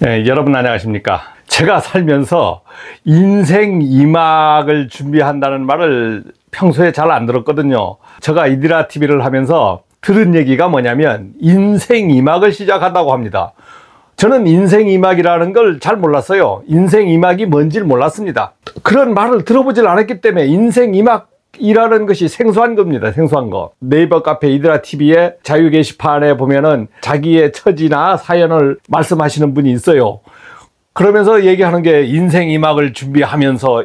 네, 여러분 안녕하십니까. 제가 살면서 인생 2막을 준비한다는 말을 평소에 잘 안 들었거든요. 제가 이디라 TV를 하면서 들은 얘기가 뭐냐면 인생 2막을 시작한다고 합니다. 저는 인생 2막이라는 걸 잘 몰랐어요. 인생 2막이 뭔지를 몰랐습니다. 그런 말을 들어보질 않았기 때문에 인생 2막 이라는 것이 생소한 겁니다. 생소한 거. 네이버 카페 이디라 TV의 자유 게시판에 보면은 자기의 처지나 사연을 말씀하시는 분이 있어요. 그러면서 얘기하는 게 인생 2막을 준비하면서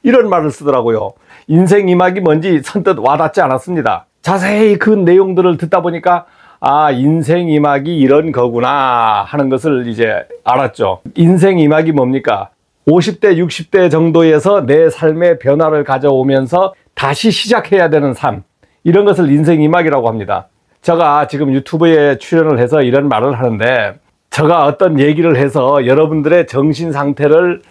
이런 말을 쓰더라고요. 인생 2막이 뭔지 선뜻 와닿지 않았습니다. 자세히 그 내용들을 듣다 보니까 아, 인생 2막이 이런 거구나 하는 것을 이제 알았죠. 인생 2막이 뭡니까? 50대, 60대 정도에서 내 삶의 변화를 가져오면서 다시 시작해야 되는 삶, 이런 것을 인생 2막이라고 합니다. 제가 지금 유튜브에 출연을 해서 이런 말을 하는데, 제가 어떤 얘기를 해서 여러분들의 정신 상태를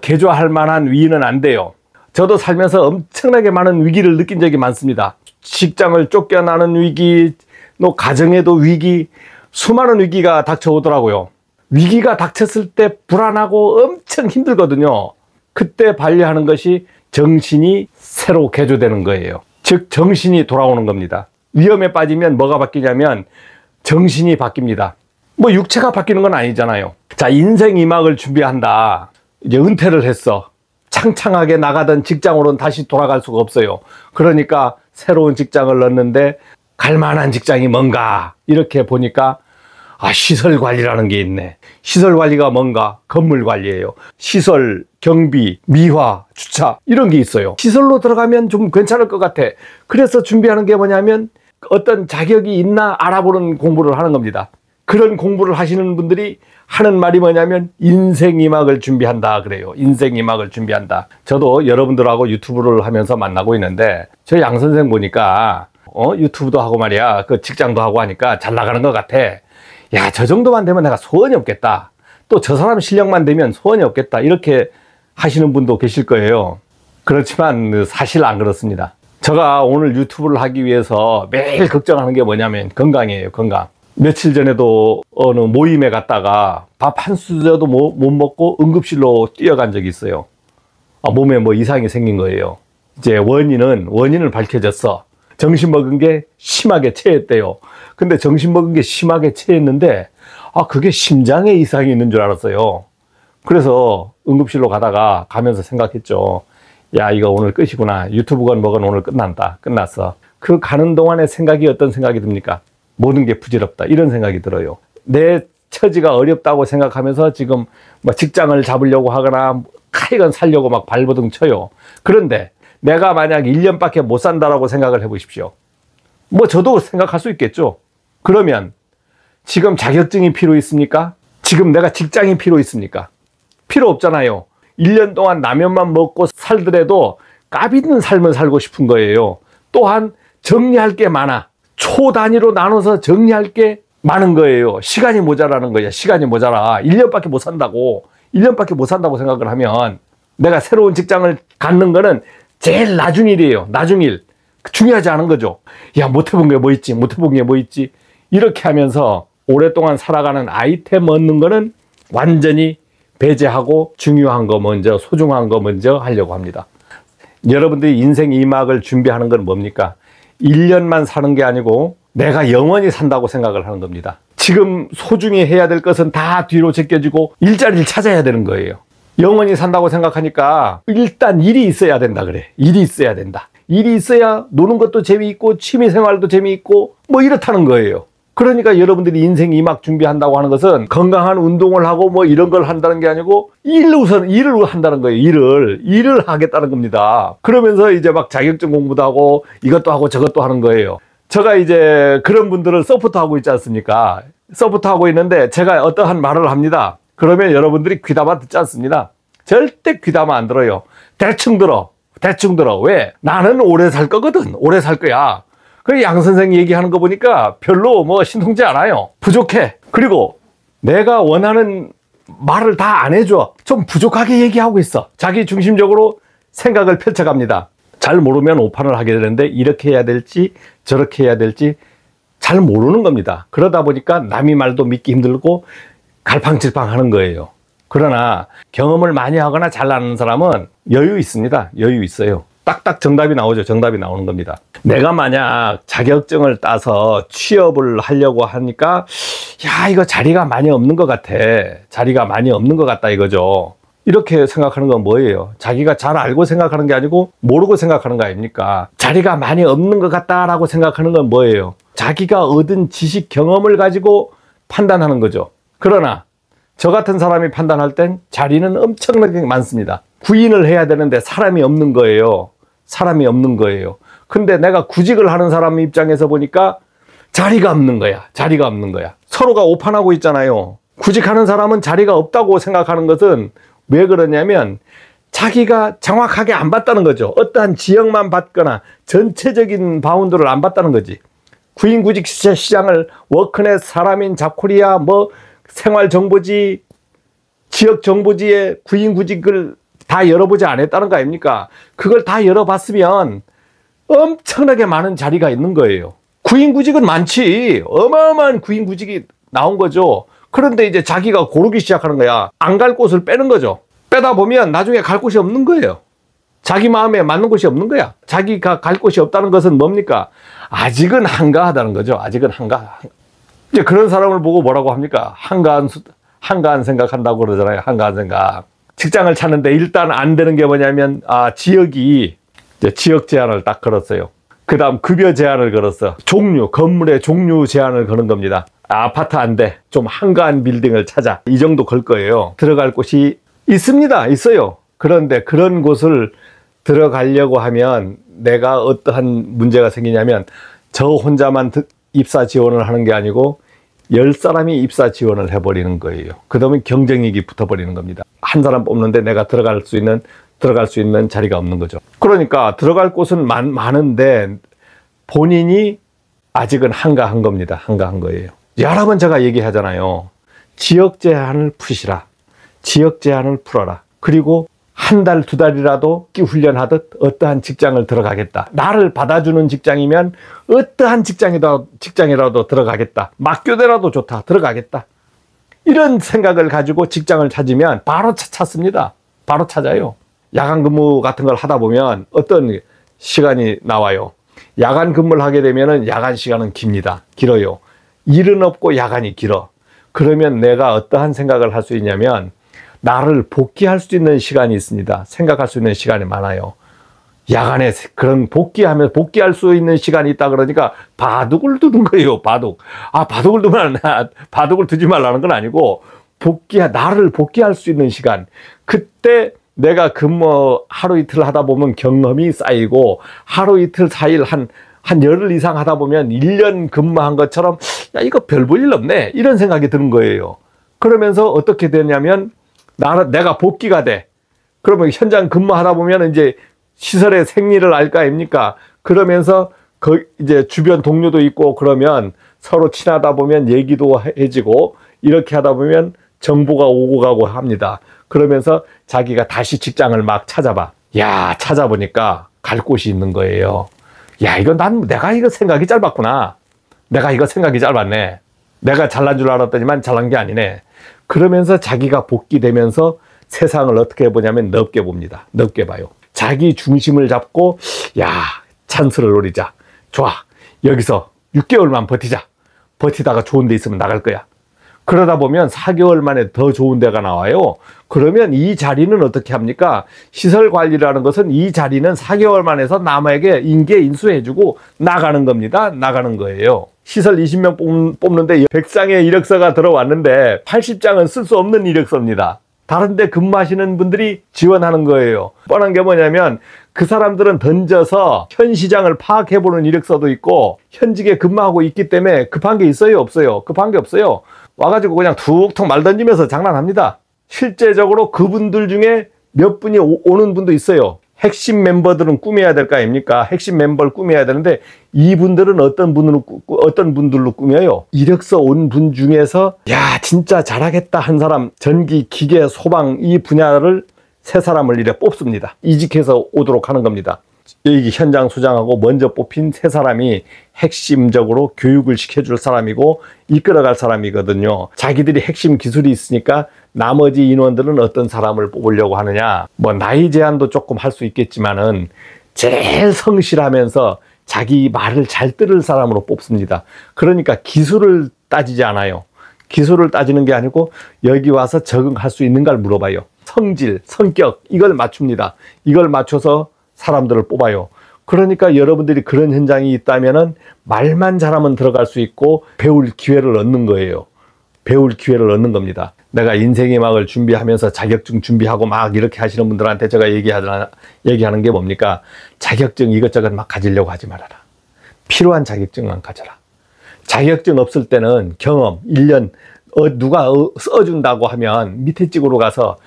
개조할 만한 위인은 안 돼요. 저도 살면서 엄청나게 많은 위기를 느낀 적이 많습니다. 직장을 쫓겨나는 위기, 또 가정에도 위기, 수많은 위기가 닥쳐오더라고요. 위기가 닥쳤을 때 불안하고 엄청 힘들거든요. 그때 발휘하는 것이 정신이 새로 개조되는 거예요. 즉 정신이 돌아오는 겁니다. 위험에 빠지면 뭐가 바뀌냐면 정신이 바뀝니다. 육체가 바뀌는 건 아니잖아요. 자, 인생 2막을 준비한다. 이제 은퇴를 했어. 창창하게 나가던 직장으로는 다시 돌아갈 수가 없어요. 그러니까 새로운 직장을 넣는데 갈 만한 직장이 뭔가 이렇게 보니까 시설 관리라는 게 있네. 시설 관리가 뭔가? 건물 관리예요. 시설, 경비, 미화, 주차 이런 게 있어요. 시설로 들어가면 좀 괜찮을 것 같아. 그래서 준비하는 게 뭐냐면 어떤 자격이 있나 알아보는 공부를 하는 겁니다. 그런 공부를 하시는 분들이 하는 말이 뭐냐면 인생 2막을 준비한다 그래요. 인생 2막을 준비한다. 저도 여러분들하고 유튜브를 하면서 만나고 있는데 저 양 선생 보니까 유튜브도 하고 말이야. 그 직장도 하고 하니까 잘 나가는 것 같아. 야, 저 정도만 되면 내가 소원이 없겠다. 또 저 사람 실력만 되면 소원이 없겠다. 이렇게 하시는 분도 계실 거예요. 그렇지만 사실 안 그렇습니다. 제가 오늘 유튜브를 하기 위해서 매일 걱정하는 게 뭐냐면 건강이에요. 건강. 며칠 전에도 어느 모임에 갔다가 밥 한 수저도 못 먹고 응급실로 뛰어간 적이 있어요. 몸에 이상이 생긴 거예요. 이제 원인을 밝혀졌어. 정신 먹은 게 심하게 체했대요. 근데 정신 먹은 게 심하게 체했는데 그게 심장에 이상이 있는 줄 알았어요. 그래서 응급실로 가면서 생각했죠. 야, 이거 오늘 끝이구나. 유튜브건 뭐건 오늘 끝났어. 그 가는 동안의 생각이 어떤 생각이 듭니까? 모든 게 부질없다, 이런 생각이 들어요. 내 처지가 어렵다고 생각하면서 지금 직장을 잡으려고 하거나 카이건 살려고 막 발버둥 쳐요. 그런데 내가 만약 1년밖에 못 산다라고 생각을 해보십시오. 저도 생각할 수 있겠죠. 그러면 지금 자격증이 필요 있습니까? 지금 내가 직장이 필요 있습니까? 필요 없잖아요. 1년 동안 라면만 먹고 살더라도 값 있는 삶을 살고 싶은 거예요. 또한 정리할 게 많아. 초 단위로 나눠서 정리할 게 많은 거예요. 시간이 모자라는 거야. 시간이 모자라. 1년밖에 못 산다고. 1년밖에 못 산다고 생각을 하면 내가 새로운 직장을 갖는 거는 제일 나중 일이에요. 나중 일. 중요하지 않은 거죠. 야, 못 해본 게 뭐 있지? 못 해본 게 뭐 있지? 이렇게 하면서 오랫동안 살아가는 아이템 얻는 거는 완전히 배제하고 중요한 거 먼저, 소중한 거 먼저 하려고 합니다. 여러분들이 인생 2막을 준비하는 건 뭡니까? 1년만 사는 게 아니고 내가 영원히 산다고 생각을 하는 겁니다. 지금 소중히 해야 될 것은 다 뒤로 제껴지고 일자리를 찾아야 되는 거예요. 영원히 산다고 생각하니까 일단 일이 있어야 된다 그래. 일이 있어야 된다. 일이 있어야 노는 것도 재미있고 취미생활도 재미있고 이렇다는 거예요. 그러니까 여러분들이 인생 2막 준비한다고 하는 것은 건강한 운동을 하고 이런 걸 한다는 게 아니고 일을 한다는 거예요. 일을 하겠다는 겁니다. 그러면서 이제 자격증 공부도 하고 이것도 하고 저것도 하는 거예요. 제가 이제 그런 분들을 서포트하고 있지 않습니까? 서포트하고 있는데 제가 어떠한 말을 합니다. 그러면 여러분들이 귀담아 듣지 않습니다. 절대 귀담아 안 들어요. 대충 들어. 왜? 나는 오래 살 거거든. 오래 살 거야. 그 양 선생 얘기하는 거 보니까 별로 신통치 않아요. 부족해. 그리고 내가 원하는 말을 다 안 해줘. 좀 부족하게 얘기하고 있어. 자기 중심적으로 생각을 펼쳐갑니다. 잘 모르면 오판을 하게 되는데 이렇게 해야 될지 저렇게 해야 될지 잘 모르는 겁니다. 그러다 보니까 남의 말도 믿기 힘들고 갈팡질팡 하는 거예요. 그러나 경험을 많이 하거나 잘 나는 사람은 여유 있습니다. 여유 있어요. 딱딱 정답이 나오죠. 정답이 나오는 겁니다. 내가 만약 자격증을 따서 취업을 하려고 하니까 야, 이거 자리가 많이 없는 것 같아. 자리가 많이 없는 것 같다 이거죠. 이렇게 생각하는 건 뭐예요? 자기가 잘 알고 생각하는 게 아니고 모르고 생각하는 거 아닙니까? 자리가 많이 없는 것 같다라고 생각하는 건 뭐예요? 자기가 얻은 지식 경험을 가지고 판단하는 거죠. 그러나 저 같은 사람이 판단할 땐 자리는 엄청나게 많습니다. 구인을 해야 되는데 사람이 없는 거예요. 사람이 없는 거예요. 근데 내가 구직을 하는 사람 입장에서 보니까 자리가 없는 거야. 자리가 없는 거야. 서로가 오판하고 있잖아요. 구직하는 사람은 자리가 없다고 생각하는 것은 왜 그러냐면 자기가 정확하게 안 봤다는 거죠. 어떠한 지역만 봤거나 전체적인 바운드를 안 봤다는 거지. 구인구직 시장을 워크넷, 사람인, 잡코리아, 뭐 생활정보지, 지역정보지에 구인구직을 다 열어보지 않았다는 거 아닙니까? 그걸 다 열어봤으면 엄청나게 많은 자리가 있는 거예요. 구인구직은 많지. 어마어마한 구인구직이 나온 거죠. 그런데 이제 자기가 고르기 시작하는 거야. 안 갈 곳을 빼는 거죠. 빼다 보면 나중에 갈 곳이 없는 거예요. 자기 마음에 맞는 곳이 없는 거야. 자기가 갈 곳이 없다는 것은 뭡니까? 아직은 한가하다는 거죠. 아직은 한가. 이제 그런 사람을 보고 뭐라고 합니까? 한가한 생각한다고 그러잖아요. 한가한 생각. 직장을 찾는데 일단 안 되는 게 뭐냐면, 지역이, 이제 지역 제한을 딱 걸었어요. 그 다음 급여 제한을 걸었어. 건물의 종류 제한을 거는 겁니다. 아파트 안 돼. 좀 한가한 빌딩을 찾아. 이 정도 걸 거예요. 들어갈 곳이 있습니다. 있어요. 그런데 그런 곳을 들어가려고 하면 내가 어떠한 문제가 생기냐면 저 혼자만 입사 지원을 하는 게 아니고 10사람이 입사 지원을 해버리는 거예요. 그러면 경쟁력이 붙어버리는 겁니다. 한 사람 뽑는데 내가 들어갈 수 있는 자리가 없는 거죠. 그러니까 들어갈 곳은 많은데 본인이 아직은 한가한 겁니다. 한가한 거예요. 여러 번 제가 얘기하잖아요. 지역 제한을 푸시라. 지역 제한을 풀어라. 그리고 한 달, 두 달이라도 끼 훈련하듯 어떠한 직장을 들어가겠다. 나를 받아주는 직장이면 어떠한 직장이라도 들어가겠다. 막교대라도 좋다. 들어가겠다. 이런 생각을 가지고 직장을 찾으면 바로 찾습니다. 바로 찾아요. 야간 근무 같은 걸 하다 보면 어떤 시간이 나와요. 야간 근무를 하게 되면 야간 시간은 깁니다. 길어요. 일은 없고 야간이 길어. 그러면 내가 어떠한 생각을 할 수 있냐면 나를 복귀할 수 있는 시간이 있습니다. 생각할 수 있는 시간이 많아요. 야간에 그런 복귀할 수 있는 시간이 있다 그러니까 바둑을 두는 거예요. 바둑. 바둑을 두면 바둑을 두지 말라는 건 아니고 나를 복귀할 수 있는 시간. 그때 내가 근무 하루 이틀 하다 보면 경험이 쌓이고 하루 이틀 4일 한 열흘 이상 하다 보면 1년 근무한 것처럼 야, 이거 별 볼 일 없네. 이런 생각이 드는 거예요. 그러면서 어떻게 되냐면 내가 복귀가 돼. 그러면 현장 근무하다 보면 이제 시설의 생리를 알 거 아닙니까? 그러면서 이제 주변 동료도 있고 그러면 서로 친하다 보면 얘기도 해지고 이렇게 하다 보면 정보가 오고 가고 합니다. 그러면서 자기가 다시 직장을 막 찾아봐. 야, 찾아보니까 갈 곳이 있는 거예요. 야, 내가 이거 생각이 짧았구나. 내가 이거 생각이 짧았네. 내가 잘난 줄 알았더니만 잘난 게 아니네. 그러면서 자기가 복귀되면서 세상을 어떻게 보냐면 넓게 봅니다. 넓게 봐요. 자기 중심을 잡고 야, 찬스를 노리자. 좋아. 여기서 6개월만 버티자. 버티다가 좋은 데 있으면 나갈 거야. 그러다 보면 4개월 만에 더 좋은 데가 나와요. 그러면 이 자리는 어떻게 합니까? 시설 관리라는 것은 이 자리는 4개월 만에서 남에게 인수해주고 나가는 겁니다. 나가는 거예요. 시설 20명 뽑는데 100장의 이력서가 들어왔는데 80장은 쓸 수 없는 이력서입니다. 다른 데 근무하시는 분들이 지원하는 거예요. 뻔한 게 뭐냐면 그 사람들은 던져서 현 시장을 파악해보는 이력서도 있고 현직에 근무하고 있기 때문에 급한 게 있어요? 없어요? 급한 게 없어요. 와가지고 그냥 툭툭 말 던지면서 장난합니다. 실제적으로 그분들 중에 몇 분이 오는 분도 있어요. 핵심 멤버들은 꾸며야 될 거 아닙니까? 핵심 멤버를 꾸며야 되는데 이분들은 어떤 분들로 꾸며요? 이력서 온 분 중에서 야, 진짜 잘하겠다 한 사람, 전기, 기계, 소방 이 분야를 세 사람을 이래 뽑습니다. 이직해서 오도록 하는 겁니다. 여기 현장 소장하고 먼저 뽑힌 세 사람이 핵심적으로 교육을 시켜줄 사람이고 이끌어갈 사람이거든요. 자기들이 핵심 기술이 있으니까 나머지 인원들은 어떤 사람을 뽑으려고 하느냐. 뭐 나이 제한도 조금 할 수 있겠지만은 제일 성실하면서 자기 말을 잘 들을 사람으로 뽑습니다. 그러니까 기술을 따지지 않아요. 기술을 따지는 게 아니고 여기 와서 적응할 수 있는가를 물어봐요. 성질, 성격 이걸 맞춥니다. 이걸 맞춰서 사람들을 뽑아요. 그러니까 여러분들이 그런 현장이 있다면은 말만 잘하면 들어갈 수 있고 배울 기회를 얻는 거예요. 배울 기회를 얻는 겁니다. 내가 인생의 막을 준비하면서 자격증 준비하고 막 이렇게 하시는 분들한테 제가 얘기하는 게 뭡니까? 자격증 이것저것 막 가지려고 하지 말아라. 필요한 자격증만 가져라. 자격증 없을 때는 경험, 1년 누가 써준다고 하면 밑에 찍으로 가서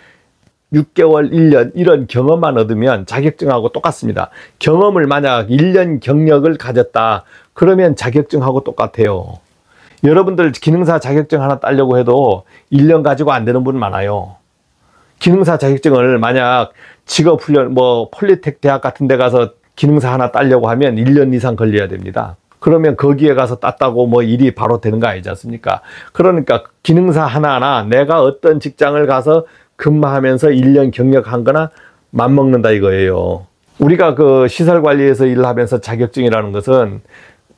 6개월, 1년 이런 경험만 얻으면 자격증하고 똑같습니다. 경험을 만약 1년 경력을 가졌다. 그러면 자격증하고 똑같아요. 여러분들 기능사 자격증 하나 따려고 해도 1년 가지고 안 되는 분 많아요. 기능사 자격증을 만약 직업훈련, 폴리텍 대학 같은 데 가서 기능사 하나 따려고 하면 1년 이상 걸려야 됩니다. 그러면 거기에 가서 땄다고 일이 바로 되는 거 아니지 않습니까? 그러니까 기능사 하나하나 내가 어떤 직장을 가서 근무하면서 1년 경력한 거나 맞먹는다 이거예요. 우리가 그 시설관리에서 일을 하면서 자격증이라는 것은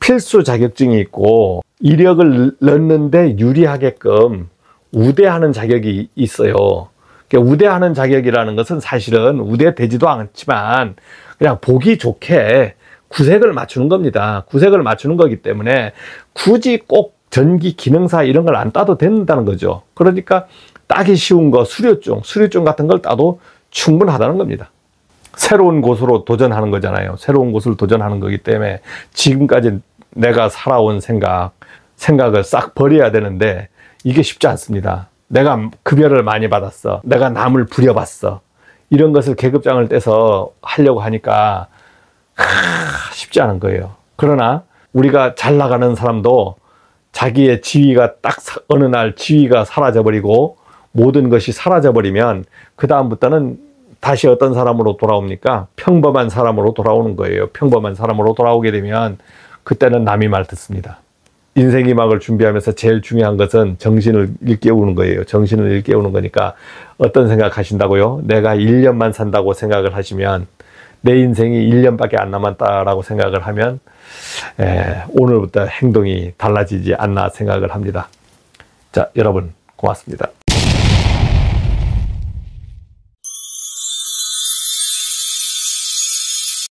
필수 자격증이 있고 이력을 넣는데 유리하게끔 우대하는 자격이 있어요. 그러니까 우대하는 자격이라는 것은 사실은 우대되지도 않지만 그냥 보기 좋게 구색을 맞추는 겁니다. 구색을 맞추는 거기 때문에 굳이 꼭 전기 기능사 이런 걸 안 따도 된다는 거죠. 그러니까 따기 쉬운 거 수료증 같은 걸 따도 충분하다는 겁니다. 새로운 곳으로 도전하는 거잖아요. 새로운 곳을 도전하는 거기 때문에 지금까지 내가 살아온 생각을 싹 버려야 되는데 이게 쉽지 않습니다. 내가 급여를 많이 받았어. 내가 남을 부려봤어. 이런 것을 계급장을 떼서 하려고 하니까 쉽지 않은 거예요. 그러나 우리가 잘 나가는 사람도 자기의 지위가 딱 어느 날 지위가 사라져버리고 모든 것이 사라져버리면 그 다음부터는 다시 어떤 사람으로 돌아옵니까? 평범한 사람으로 돌아오는 거예요. 평범한 사람으로 돌아오게 되면 그때는 남이 말 듣습니다. 인생의 막을 준비하면서 제일 중요한 것은 정신을 일깨우는 거예요. 정신을 일깨우는 거니까 어떤 생각 하신다고요? 내가 1년만 산다고 생각을 하시면 내 인생이 1년밖에 안 남았다라고 생각을 하면 오늘부터 행동이 달라지지 않나 생각을 합니다. 자, 여러분 고맙습니다.